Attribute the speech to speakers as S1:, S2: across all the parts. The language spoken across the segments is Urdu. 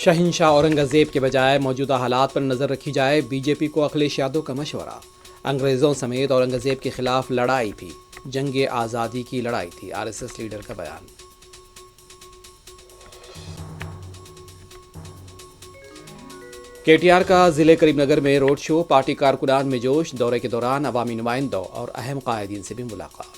S1: شہنشاہ اورنگزیب کے بجائے موجودہ حالات پر نظر رکھی جائے، بی جے پی کو اکھلیش یادو کا مشورہ۔ انگریزوں سمیت اورنگزیب کے خلاف لڑائی بھی جنگ آزادی کی لڑائی تھی، آر ایس ایس لیڈر کا بیان۔ کے ٹی آر کا ضلع کریم نگر میں روڈ شو، پارٹی کارکنان میں جوش، دورے کے دوران عوامی نمائندوں اور اہم قائدین سے بھی ملاقات۔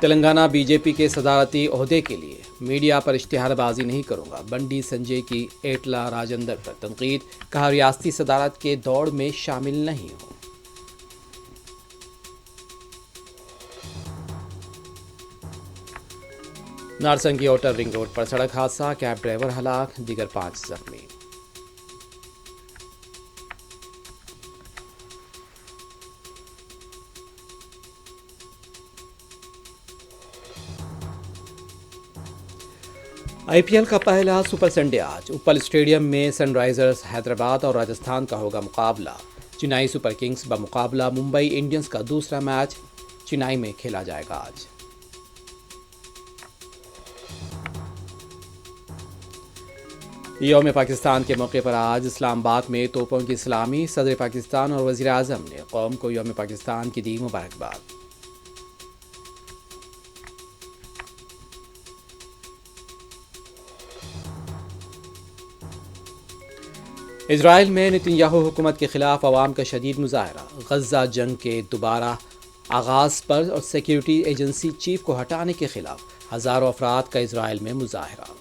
S1: تلنگانہ بی جے پی کے صدارتی عہدے کے لیے میڈیا پر اشتہار بازی نہیں کروں گا، بنڈی سنجے کی ایٹلا راجندر پر تنقید، کہا ریاستی صدارت کے دوڑ میں شامل نہیں ہوں۔ نارسنگی اوٹر رنگ روڈ پر سڑک حادثہ، کیب ڈرائیور ہلاک، دیگر 5 زخمی۔ آئی پی ایل کا پہلا سپر سنڈے آج اپل اسٹیڈیم میں سن رائزرز حیدرآباد اور راجستھان کا ہوگا مقابلہ۔ چنئی سپر کنگز بمقابلہ ممبئی انڈینز کا دوسرا میچ چنئی میں کھیلا جائے گا آج۔ یوم پاکستان کے موقع پر آج اسلام آباد میں توپوں کی سلامی، صدر پاکستان اور وزیر اعظم نے قوم کو یوم پاکستان کی دی مبارکباد۔ اسرائیل میں نتن یاہو حکومت کے خلاف عوام کا شدید مظاہرہ، غزہ جنگ کے دوبارہ آغاز پر اور سیکیورٹی ایجنسی چیف کو ہٹانے کے خلاف ہزاروں افراد کا اسرائیل میں مظاہرہ۔